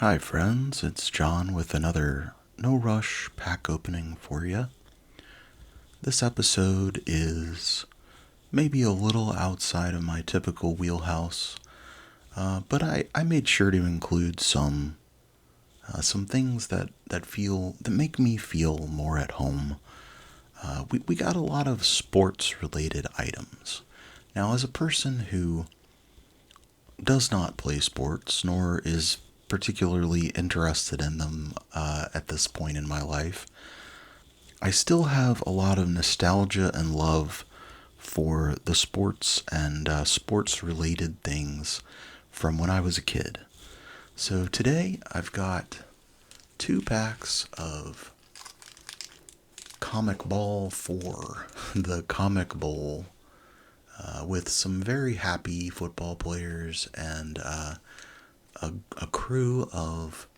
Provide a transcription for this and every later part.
Hi, friends. It's John with another No Rush pack opening for you. This episode is maybe a little outside of my typical wheelhouse, but I made sure to include some things that make me feel more at home. We got a lot of sports related items. Now, as a person who does not play sports, nor is particularly interested in them at this point in my life, I still have a lot of nostalgia and love for the sports and sports related things from when I was a kid. So today I've got 2 packs of Comic Ball 4, the Comic Bowl, with some very happy football players and a crew of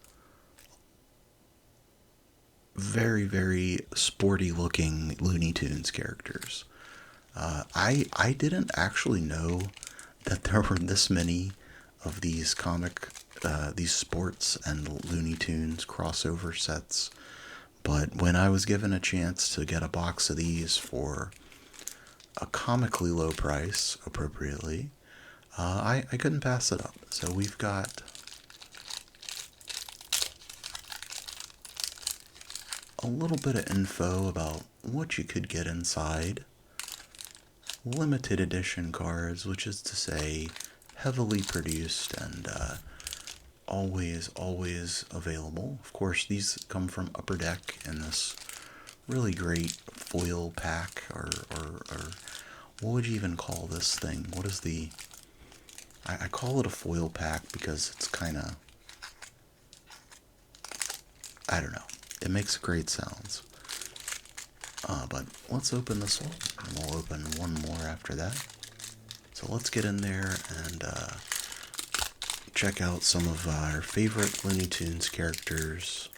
very, very sporty looking Looney Tunes characters. I didn't actually know that there were this many of these sports and Looney Tunes crossover sets. But when I was given a chance to get a box of these for a comically low price, appropriately, I couldn't pass it up. So we've got a little bit of info about what you could get inside. Limited edition cards, which is to say heavily produced and always available. Of course, these come from Upper Deck in this really great foil pack, or what would you even call this thing? What is the... I call it a foil pack because it's kind of... I don't know. It makes great sounds. But let's open this one, and we'll open one more after that. So let's get in there and check out some of our favorite Looney Tunes characters.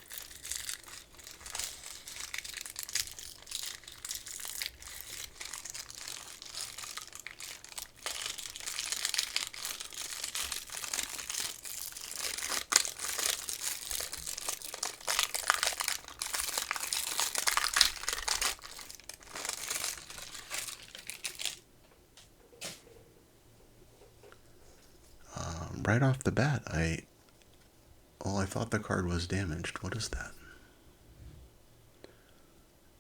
Right off the bat, I thought the card was damaged. What is that?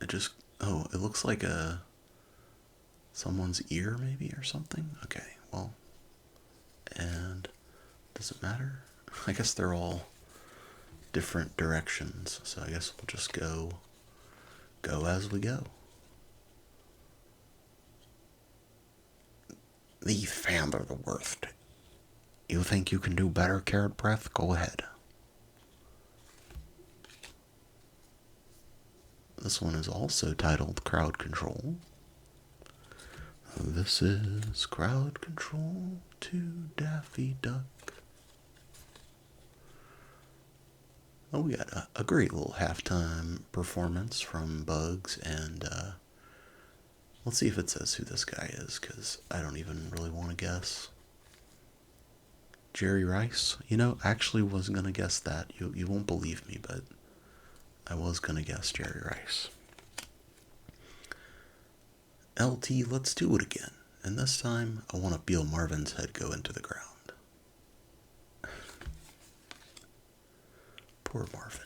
It looks like someone's ear maybe or something. Okay, well, and does it matter? I guess they're all different directions, so I guess we'll just go as we go. These fans are the worst. You think you can do better, Carrot Breath? Go ahead. This one is also titled Crowd Control. This is Crowd Control to Daffy Duck. Oh, we got a great little halftime performance from Bugs, and let's see if it says who this guy is, because I don't even really want to guess. Jerry Rice? I actually was going to guess that. You won't believe me, but I was going to guess Jerry Rice. LT, let's do it again. And this time, I want to feel Marvin's head go into the ground. Poor Marvin.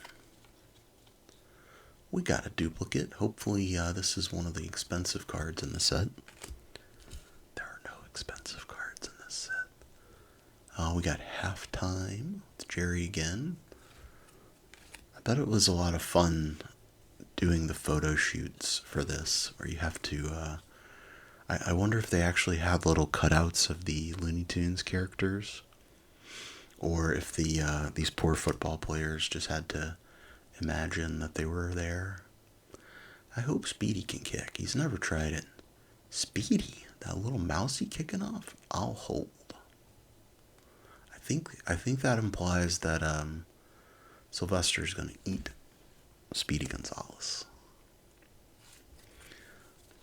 We got a duplicate. Hopefully, this is one of the expensive cards in the set. There are no expensive cards in this set. We got Halftime. It's Jerry again. I bet it was a lot of fun doing the photo shoots for this, where you have to... I wonder if they actually had little cutouts of the Looney Tunes characters, or if these poor football players just had to imagine that they were there. I hope Speedy can kick. He's never tried it. Speedy, that little mousey kicking off? I'll hold. I think that implies that Sylvester's gonna eat Speedy Gonzalez.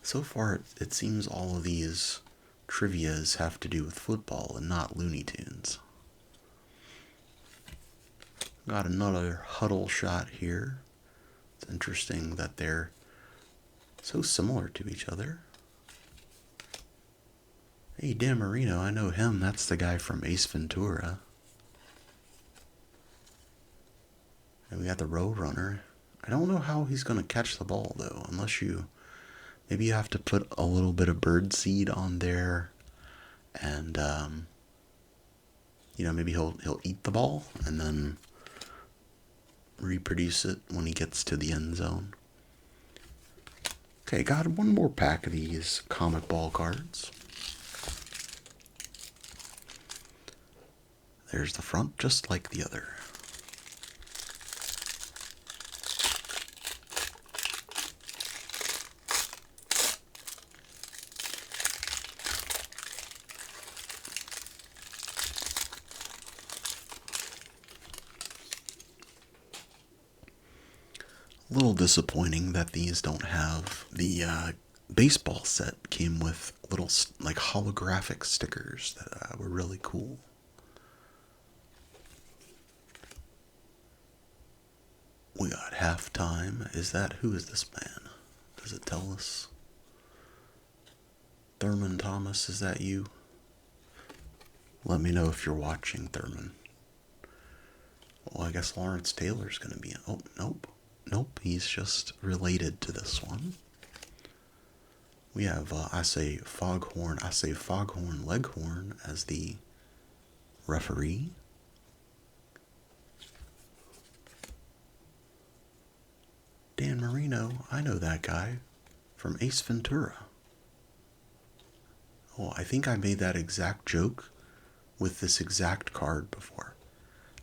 So far, it seems all of these trivias have to do with football and not Looney Tunes. Got another huddle shot here. It's interesting that they're so similar to each other. Hey, Dan Marino, I know him. That's the guy from Ace Ventura. And we got the Roadrunner. I don't know how he's going to catch the ball, though, unless maybe you have to put a little bit of bird seed on there, and, maybe he'll eat the ball, and then reproduce it when he gets to the end zone. Okay, got one more pack of these comic ball cards. There's the front, just like the other. A little disappointing that these don't have the baseball set came with little like holographic stickers that were really cool. We got halftime. Who is this man? Does it tell us? Thurman Thomas, is that you? Let me know if you're watching, Thurman. Well, I guess Lawrence Taylor's gonna be in. Oh, nope. Nope, he's just related to this one. We have, I say Foghorn Leghorn as the referee. Dan Marino, I know that guy from Ace Ventura. Oh, I think I made that exact joke with this exact card before.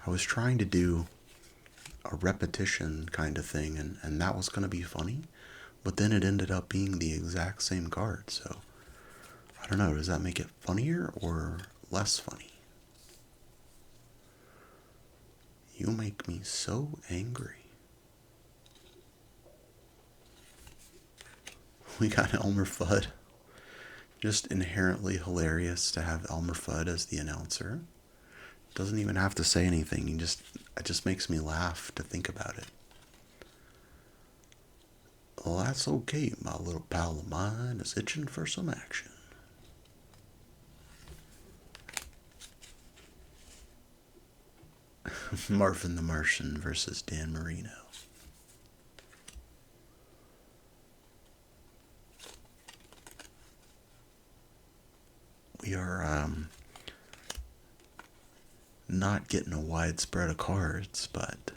I was trying to do a repetition kind of thing, and that was going to be funny, but then it ended up being the exact same card, so I don't know, does that make it funnier or less funny? You make me so angry. We got Elmer Fudd. Just inherently hilarious to have Elmer Fudd as the announcer. Doesn't even have to say anything. It just makes me laugh to think about it. Well, that's okay. My little pal of mine is itching for some action. Marvin the Martian versus Dan Marino. We are not getting a wide spread of cards, but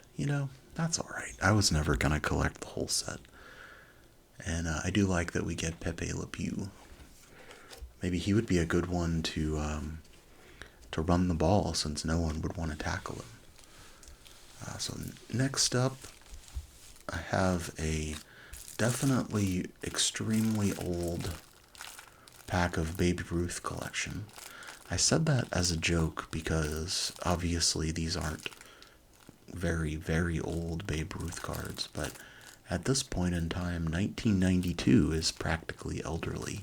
that's alright. I was never gonna collect the whole set. And I do like that we get Pepe Le Pew. Maybe he would be a good one to run the ball, since no one would want to tackle him. So next up, I have a definitely extremely old pack of Babe Ruth collection. I said that as a joke because obviously these aren't very, very old Babe Ruth cards, but at this point in time, 1992 is practically elderly.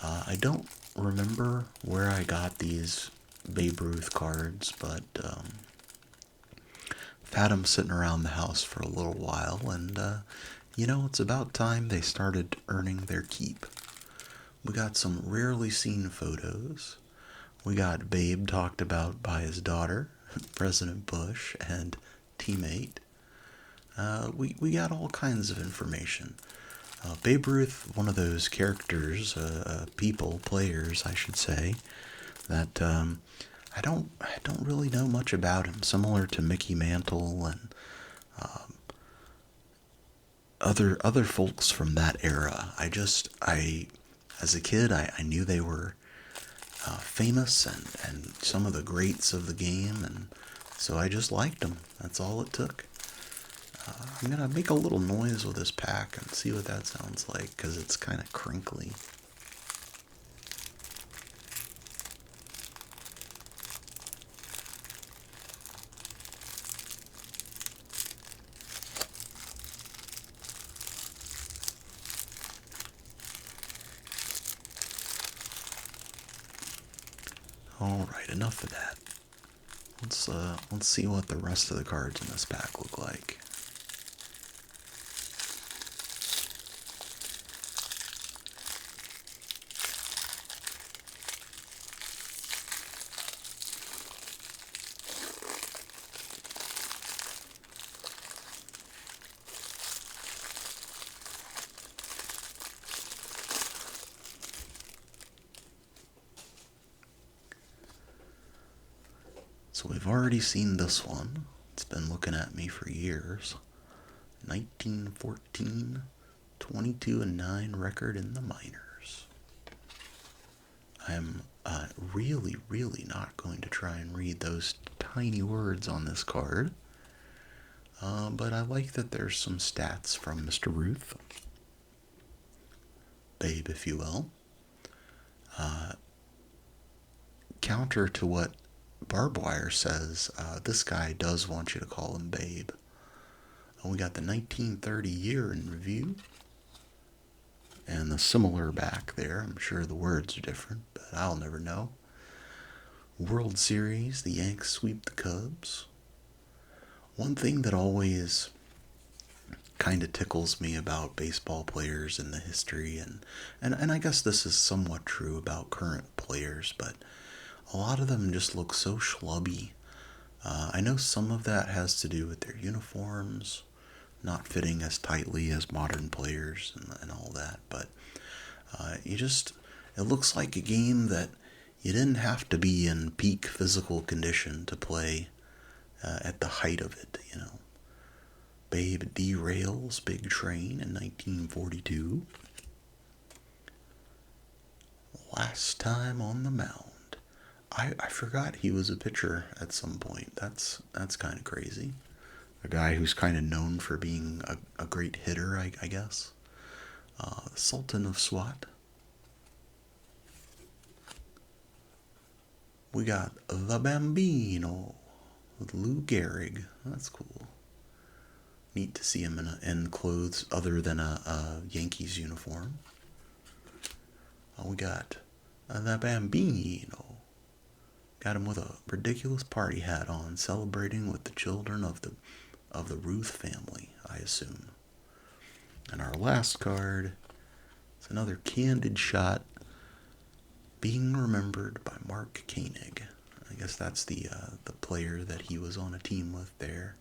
I don't remember where I got these Babe Ruth cards, but I've had them sitting around the house for a little while, and it's about time they started earning their keep. We got some rarely seen photos. We got Babe talked about by his daughter, President Bush, and teammate. We got all kinds of information. Babe Ruth, one of those characters, players, I should say, that I don't really know much about him. Similar to Mickey Mantle and other folks from that era. As a kid, I knew they were famous and some of the greats of the game, and so I just liked them. That's all it took. I'm going to make a little noise with this pack and see what that sounds like, because it's kind of crinkly. Alright, enough of that. let's see what the rest of the cards in this pack look like. So we've already seen this one. It's been looking at me for years. 1914, 22-9 record in the minors. I'm really, really not going to try and read those tiny words on this card. But I like that there's some stats from Mr. Ruth. Babe, if you will. Counter to what Barbed Wire says, this guy does want you to call him Babe. And we got the 1930 year in review. And the similar back there. I'm sure the words are different, but I'll never know. World Series, the Yanks sweep the Cubs. One thing that always kind of tickles me about baseball players and the history, and I guess this is somewhat true about current players, but a lot of them just look so schlubby. I know some of that has to do with their uniforms not fitting as tightly as modern players and all that, but it looks like a game that you didn't have to be in peak physical condition to play at the height of it, you know. Babe derails big train in 1942. Last time on the mound. I forgot he was a pitcher at some point. That's kind of crazy. A guy who's kind of known for being a great hitter, I guess. The Sultan of SWAT. We got the Bambino with Lou Gehrig. That's cool. Neat to see him in clothes other than a Yankees uniform. We got the Bambino. Got him with a ridiculous party hat on, celebrating with the children of the Ruth family, I assume. And our last card is another candid shot, being remembered by Mark Koenig. I guess that's the player that he was on a team with there.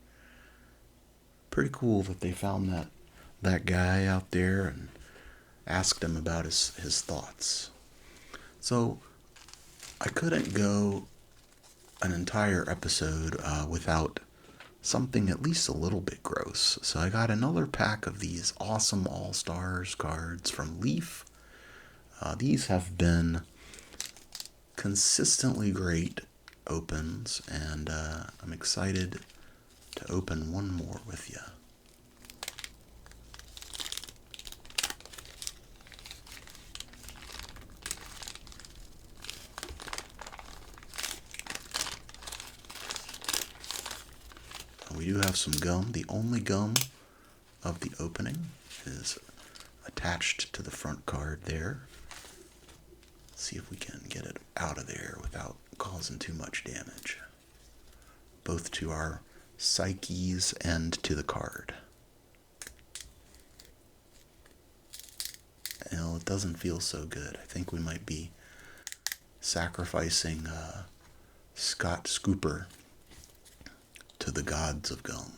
Pretty cool that they found that guy out there and asked him about his thoughts. So I couldn't go an entire episode without something at least a little bit gross. So I got another pack of these awesome All-Stars cards from Leaf. These have been consistently great opens, and I'm excited to open one more with you. We do have some gum. The only gum of the opening is attached to the front card there. Let's see if we can get it out of there without causing too much damage, both to our psyches and to the card. You know, it doesn't feel so good. I think we might be sacrificing Scott Scooper to the gods of gum.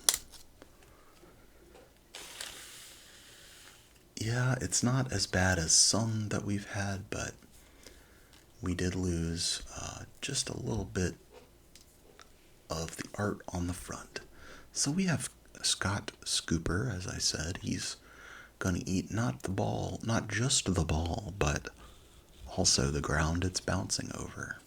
Yeah, it's not as bad as some that we've had, but we did lose just a little bit of the art on the front. So we have Scott Scooper, as I said. He's going to eat not just the ball, but also the ground it's bouncing over.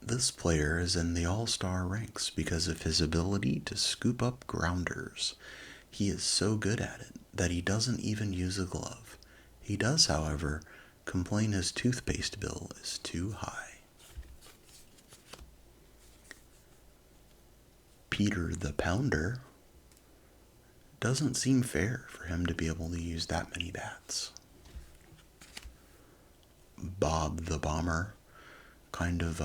This player is in the all-star ranks because of his ability to scoop up grounders. He is so good at it that he doesn't even use a glove. He does, however, complain his toothpaste bill is too high. Peter the Pounder. Doesn't seem fair for him to be able to use that many bats. Bob the Bomber, kind of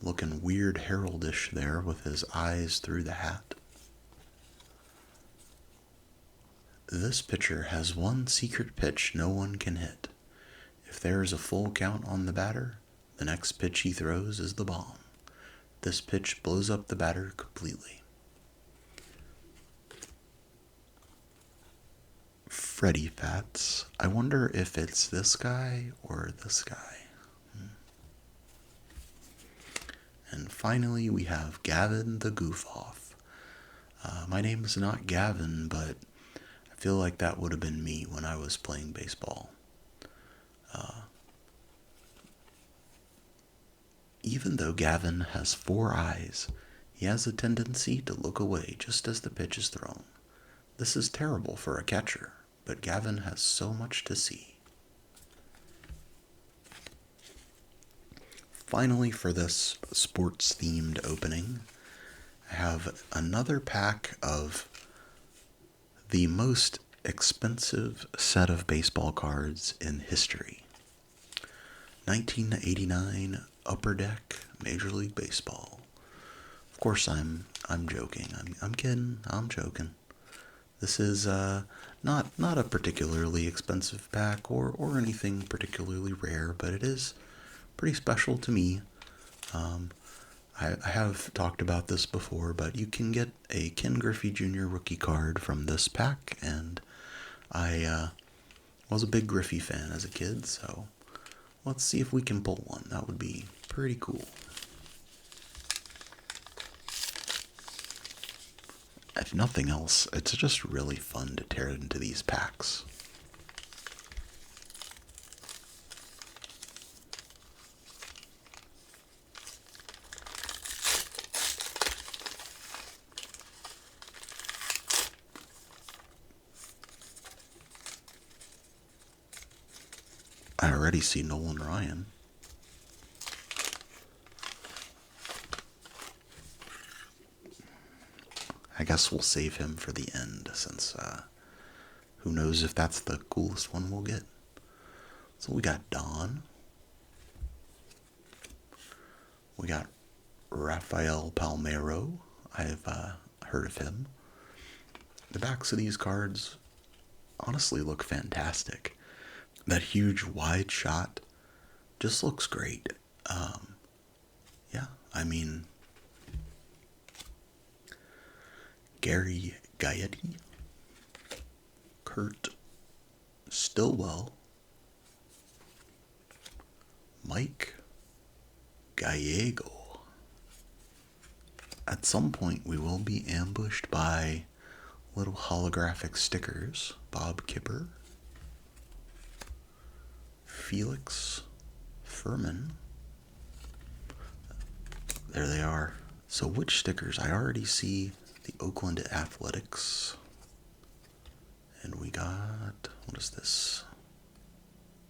looking weird heraldish there with his eyes through the hat. This pitcher has one secret pitch no one can hit. If there's a full count on the batter, the next pitch he throws is the bomb. This pitch blows up the batter completely. Freddy Fats. I wonder if it's this guy or this guy. And finally, we have Gavin the Goof Off. My name is not Gavin, but I feel like that would have been me when I was playing baseball. Even though Gavin has 4 eyes, he has a tendency to look away just as the pitch is thrown. This is terrible for a catcher, but Gavin has so much to see. Finally, for this sports-themed opening, I have another pack of the most expensive set of baseball cards in history. 1989 Upper Deck Major League Baseball. Of course, I'm joking. I'm kidding. I'm joking. This is not a particularly expensive pack or anything particularly rare, but it is pretty special to me. I have talked about this before, but you can get a Ken Griffey Jr. rookie card from this pack, and I was a big Griffey fan as a kid, so let's see if we can pull one. That would be pretty cool. If nothing else, it's just really fun to tear into these packs. I already see Nolan Ryan. I guess we'll save him for the end, since who knows if that's the coolest one we'll get. So we got Don. We got Rafael Palmeiro. I've heard of him. The backs of these cards honestly look fantastic. That huge wide shot just looks great. Yeah, I mean, Gary Gaetti, Kurt Stillwell, Mike Gallego. At some point, we will be ambushed by little holographic stickers. Bob Kipper, Felix Furman. There they are. So which stickers? I already see the Oakland Athletics. And we got, what is this?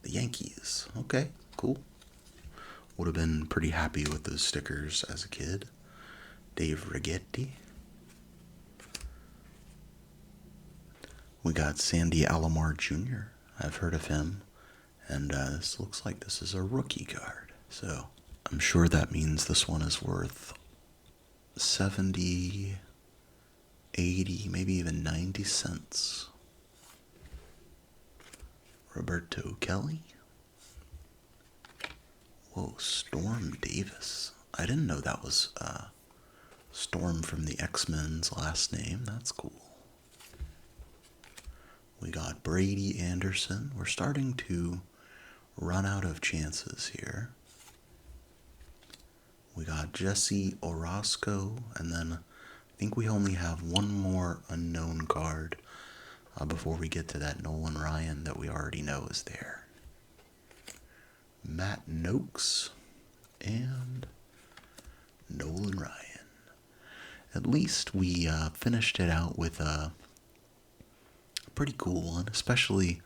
The Yankees. Okay, cool. Would have been pretty happy with those stickers as a kid. Dave Righetti. We got Sandy Alomar Jr. I've heard of him. And this looks like this is a rookie card. So I'm sure that means this one is worth 70, 80, maybe even 90 cents. Roberto Kelly. Whoa, Storm Davis. I didn't know that was Storm from the X-Men's last name. That's cool. We got Brady Anderson. We're starting to run out of chances here. We got Jesse Orozco, and then I think we only have one more unknown card before we get to that Nolan Ryan that we already know is there. Matt Noakes and Nolan Ryan. At least we finished it out with a pretty cool one, especially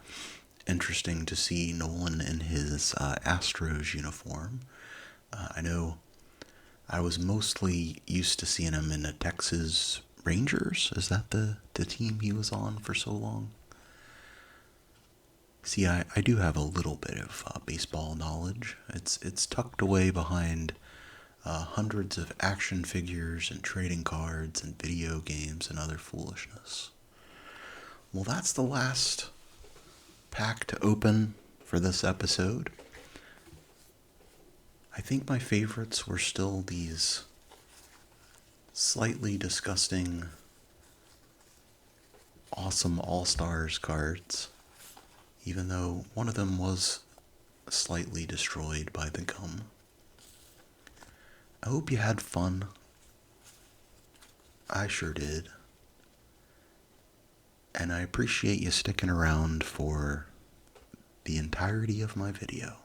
interesting to see Nolan in his Astros uniform. I know I was mostly used to seeing him in the Texas Rangers. Is that the team he was on for so long? See, I do have a little bit of baseball knowledge. It's tucked away behind hundreds of action figures and trading cards and video games and other foolishness. Well, that's the last pack to open for this episode. I think my favorites were still these slightly disgusting, awesome All-Stars cards, even though one of them was slightly destroyed by the gum. I hope you had fun. I sure did. And I appreciate you sticking around for the entirety of my video.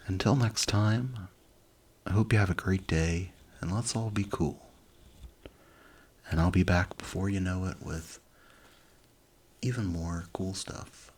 Until next time, I hope you have a great day, and let's all be cool. And I'll be back before you know it with even more cool stuff.